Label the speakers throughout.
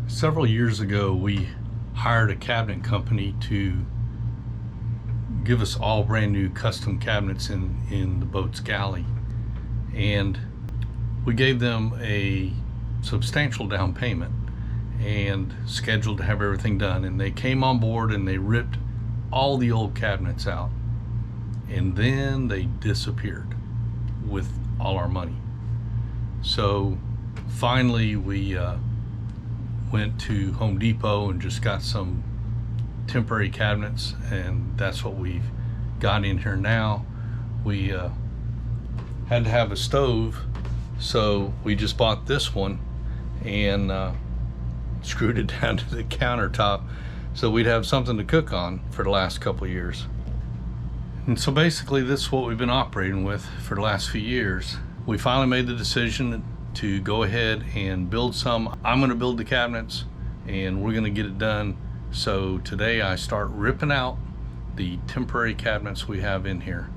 Speaker 1: Several years ago, we hired a cabinet company to give us all brand new custom cabinets in the boat's galley. And we gave them a substantial down payment and scheduled to have everything done. And they came on board and they ripped all the old cabinets out. And then they disappeared with all our money. So finally we went to Home Depot and just got some temporary cabinets, and that's what we've got in here now. We had to have a stove, so we just bought this one and screwed it down to the countertop so we'd have something to cook on for the last couple of years. And so basically this is what we've been operating with for the last few years. We finally made the decision to go ahead and build some. I'm going to build the cabinets and we're going to get it done. So today I start ripping out the temporary cabinets we have in here.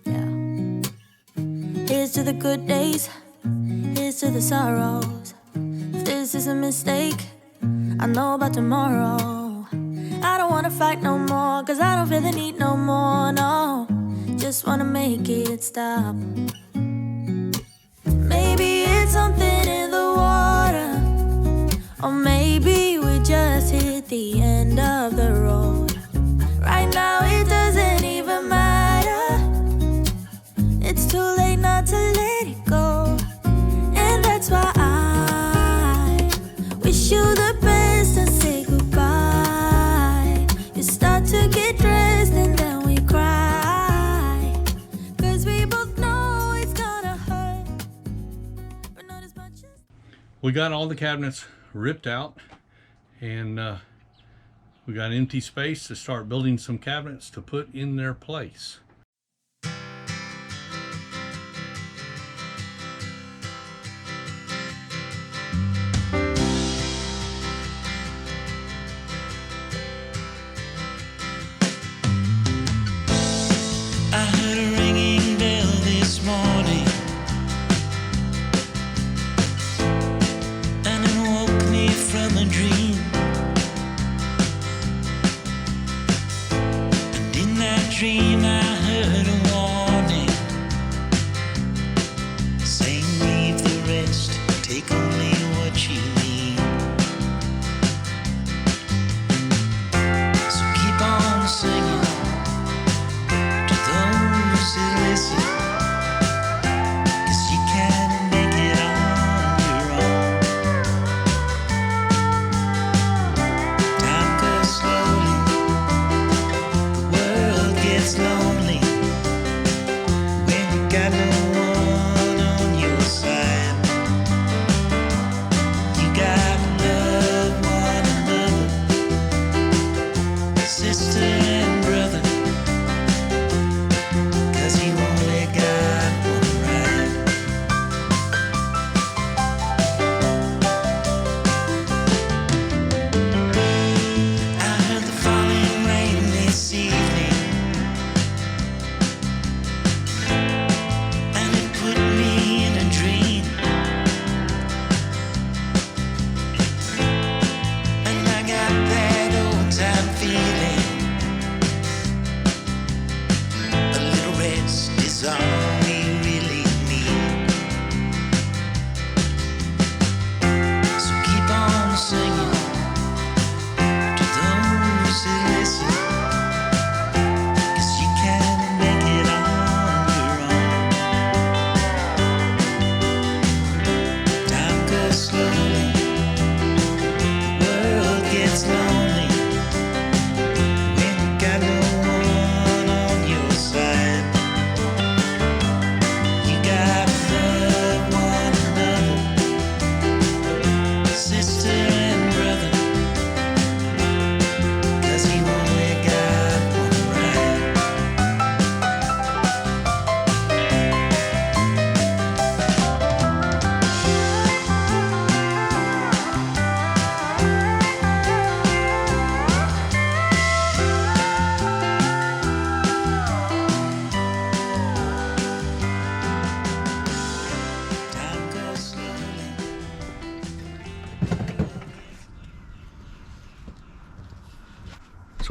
Speaker 2: Yeah. Here's to the good days, here's to the sorrows. If this is a mistake, I know about tomorrow. I don't wanna fight no more, cause I don't feel the need no more, no. Just wanna make it stop. Maybe it's something in the water, or maybe we just hit the end of the road. Right now it doesn't even matter. It's too late not to let it go. And that's why I wish you the best and say goodbye. Start to get dressed and then we cry, cause we both know it's gonna hurt, but not as much as...
Speaker 1: We got all the cabinets ripped out and we got empty space to start building some cabinets to put in their place.
Speaker 3: Dream I heard a warning saying leave the rest, take only what you need. So keep on singing to those who listen, cause you can make it on your own. Time goes slowly, it's lonely when you got no one on your side. You gotta love one another, sister and brother, cause you only got one ride. I heard the falling rain this evening.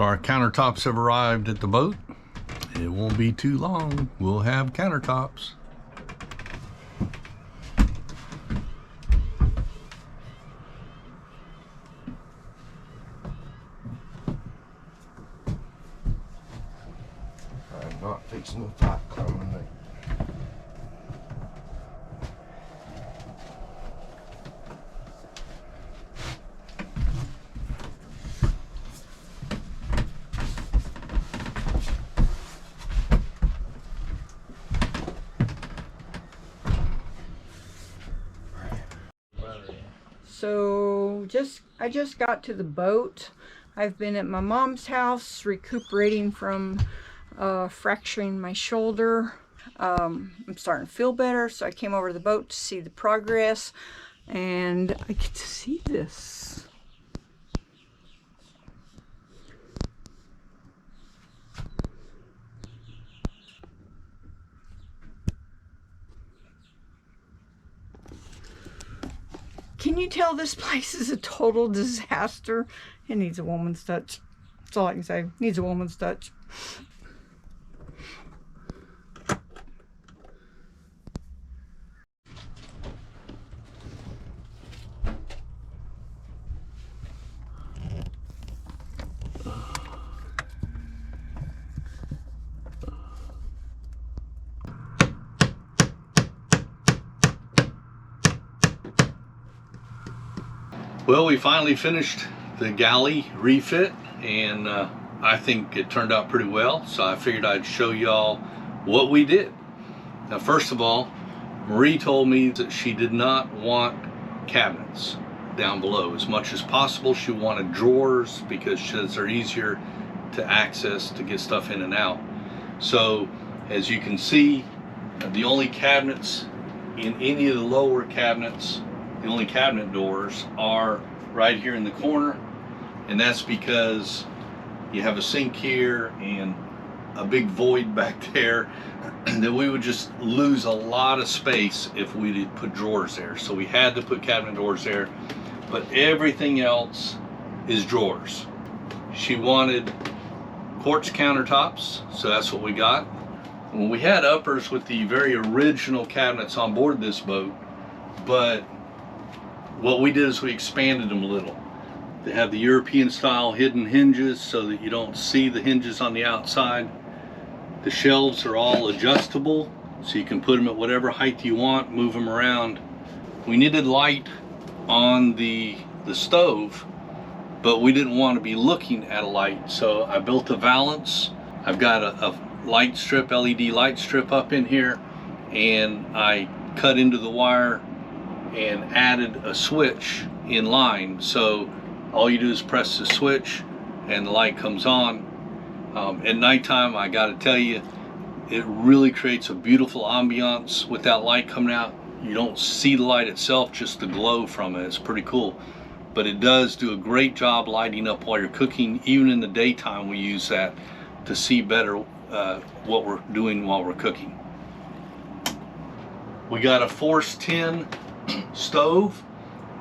Speaker 1: So our countertops have arrived at the boat. It won't be too long. We'll have countertops.
Speaker 4: I'm not fixing the top climbing it.
Speaker 5: So I just got to the boat. I've been at my mom's house recuperating from fracturing my shoulder. I'm starting to feel better, so I came over to the boat to see the progress, and I get to see this. Can you tell this place is a total disaster? It needs a woman's touch. That's all I can say. Needs a woman's touch.
Speaker 1: Well, we finally finished the galley refit, and I think it turned out pretty well, so I figured I'd show y'all what we did. Now, first of all, Marie told me that she did not want cabinets down below. As much as possible, she wanted drawers because she says they're easier to access to get stuff in and out. So, as you can see, the only cabinets in any of the lower cabinets, the only cabinet doors are right here in the corner, and that's because you have a sink here and a big void back there that we would just lose a lot of space if we did put drawers there. So we had to put cabinet doors there, but everything else is drawers. She wanted quartz countertops, so that's what we got. When we had uppers with the very original cabinets on board this boat, but what we did is we expanded them a little. They have the European style hidden hinges so that you don't see the hinges on the outside. The shelves are all adjustable, so you can put them at whatever height you want, move them around. We needed light on the stove, but we didn't want to be looking at a light, so I built a valance. I've got a light strip, LED light strip up in here, and I cut into the wire and added a switch in line, so all you do is press the switch and the light comes on. At nighttime, I gotta tell you, it really creates a beautiful ambiance with that light coming out. You don't see the light itself, just the glow from it. It's pretty cool, but it does do a great job lighting up while you're cooking. Even in the daytime, we use that to see better what we're doing while we're cooking. We got a force 10 stove,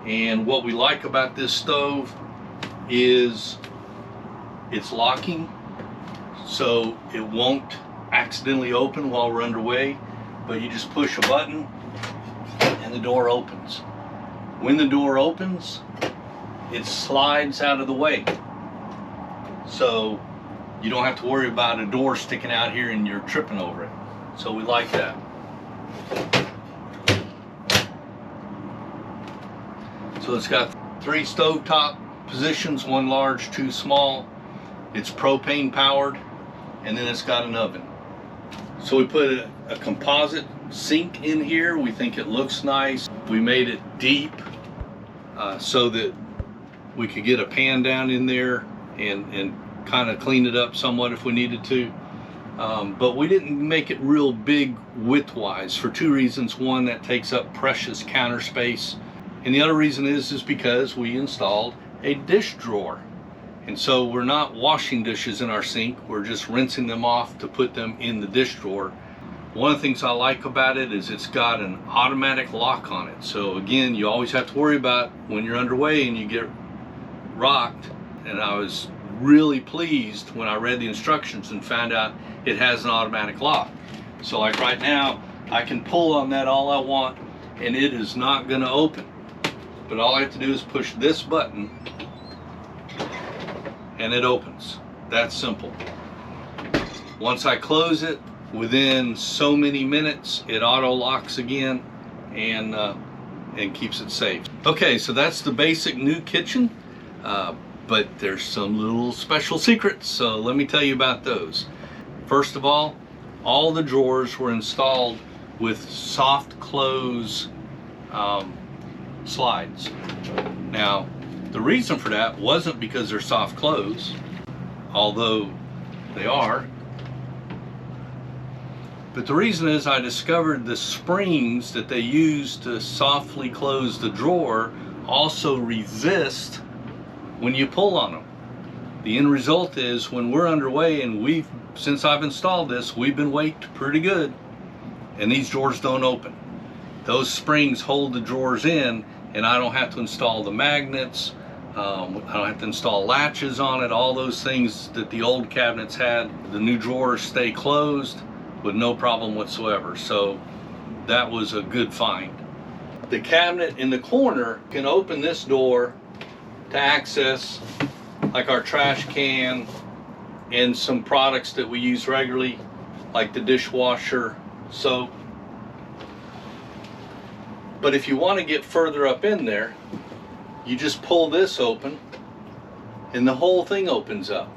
Speaker 1: and what we like about this stove is it's locking, so it won't accidentally open while we're underway, but you just push a button and the door opens. When the door opens, it slides out of the way, so you don't have to worry about a door sticking out here and you're tripping over it. So we like that. So it's got 3 stovetop positions, 1 large, 2 small. It's propane powered, and then it's got an oven. So we put a composite sink in here. We think it looks nice. We made it deep so that we could get a pan down in there and kind of clean it up somewhat if we needed to. But we didn't make it real big width-wise for 2 reasons. One, that takes up precious counter space. And the other reason is because we installed a dish drawer. And so we're not washing dishes in our sink, we're just rinsing them off to put them in the dish drawer. One of the things I like about it is it's got an automatic lock on it. So again, you always have to worry about when you're underway and you get rocked. And I was really pleased when I read the instructions and found out it has an automatic lock. So like right now, I can pull on that all I want and it is not going to open. But all I have to do is push this button and it opens. That's simple. Once I close it, within so many minutes, it auto locks again and keeps it safe. Okay, so that's the basic new kitchen, but there's some little special secrets, so let me tell you about those. First of all the drawers were installed with soft close slides. Now, the reason for that wasn't because they're soft close, although they are. But the reason is I discovered the springs that they use to softly close the drawer also resist when you pull on them. The end result is when we're underway, and since I've installed this, we've been weighted pretty good, and these drawers don't open. Those springs hold the drawers in, and I don't have to install the magnets. I don't have to install latches on it, all those things that the old cabinets had. The new drawers stay closed with no problem whatsoever. So that was a good find. The cabinet in the corner can open this door to access like our trash can and some products that we use regularly, like the dishwasher soap. But if you want to get further up in there, you just pull this open and the whole thing opens up.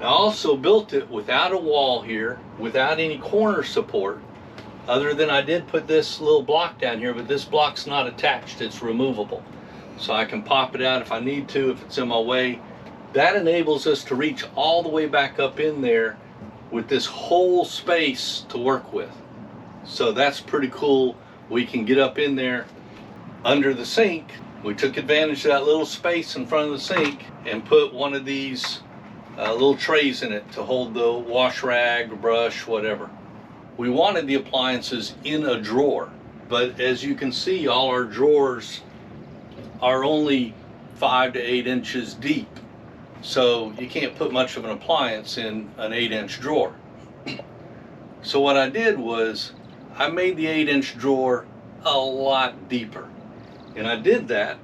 Speaker 1: I also built it without a wall here, without any corner support, other than I did put this little block down here, but this block's not attached, it's removable. So I can pop it out if I need to, if it's in my way. That enables us to reach all the way back up in there with this whole space to work with. So that's pretty cool. We can get up in there under the sink. We took advantage of that little space in front of the sink and put one of these little trays in it to hold the wash rag, brush, whatever. We wanted the appliances in a drawer, but as you can see, all our drawers are only 5 to 8 inches deep. So you can't put much of an appliance in an 8-inch drawer. So what I did was I made the 8-inch drawer a lot deeper. And I did that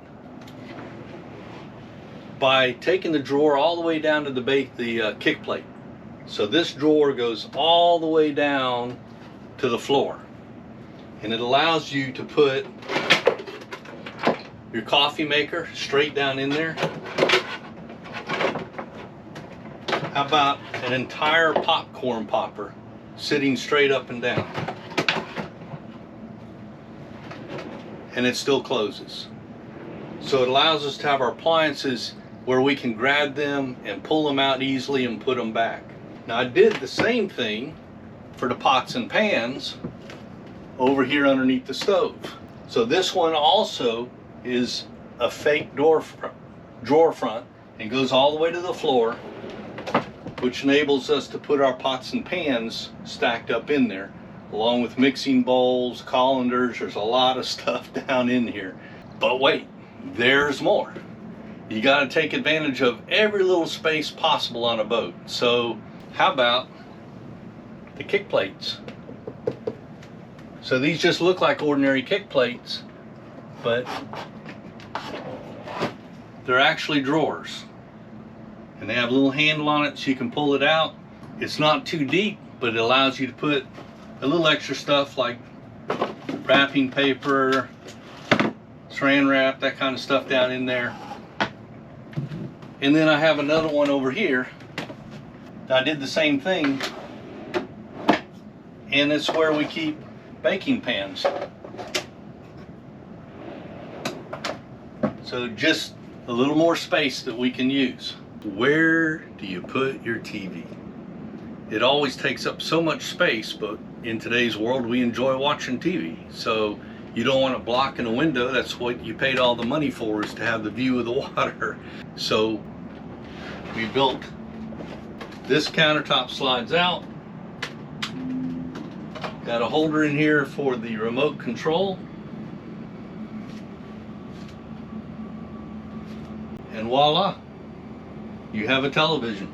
Speaker 1: by taking the drawer all the way down to the kick plate. So this drawer goes all the way down to the floor. And it allows you to put your coffee maker straight down in there. How about an entire popcorn popper sitting straight up and down? And it still closes. So it allows us to have our appliances where we can grab them and pull them out easily and put them back. Now I did the same thing for the pots and pans over here underneath the stove. So this one also is a fake drawer front and goes all the way to the floor, which enables us to put our pots and pans stacked up in there, along with mixing bowls, colanders. There's a lot of stuff down in here. But wait, there's more. You got to take advantage of every little space possible on a boat. So how about the kick plates? So these just look like ordinary kick plates, but they're actually drawers. And they have a little handle on it so you can pull it out. It's not too deep, but it allows you to put a little extra stuff like wrapping paper, saran wrap, that kind of stuff down in there. And then I have another one over here. I did the same thing, and it's where we keep baking pans. So just a little more space that we can use. Where do you put your TV? It always takes up so much space, but in today's world we enjoy watching TV. So you don't want it blocking a window. That's what you paid all the money for, is to have the view of the water. So we built this countertop, slides out. Got a holder in here for the remote control. And voila. you have a television.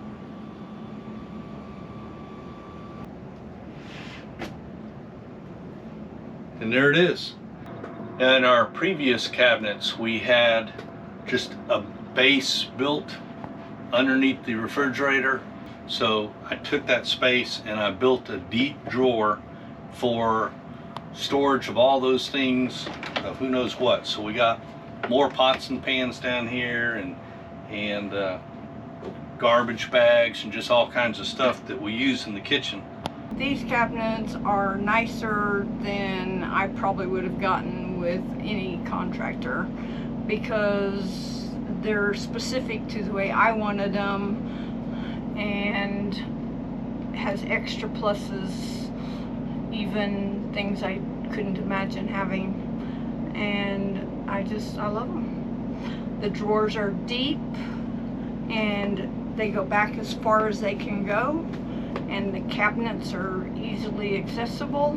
Speaker 1: And there it is. In our previous cabinets, we had just a base built underneath the refrigerator. So I took that space and I built a deep drawer for storage of all those things, of who knows what. So we got more pots and pans down here, and garbage bags, and just all kinds of stuff that we use in the kitchen.
Speaker 5: These cabinets are nicer than I probably would have gotten with any contractor, because they're specific to the way I wanted them, and has extra pluses, even things I couldn't imagine having, and I love them. The drawers are deep and they go back as far as they can go, and the cabinets are easily accessible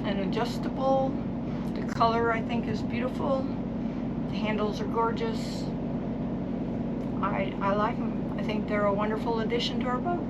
Speaker 5: and adjustable. The color, I think, is beautiful. The handles are gorgeous. I like them. I think they're a wonderful addition to our boat.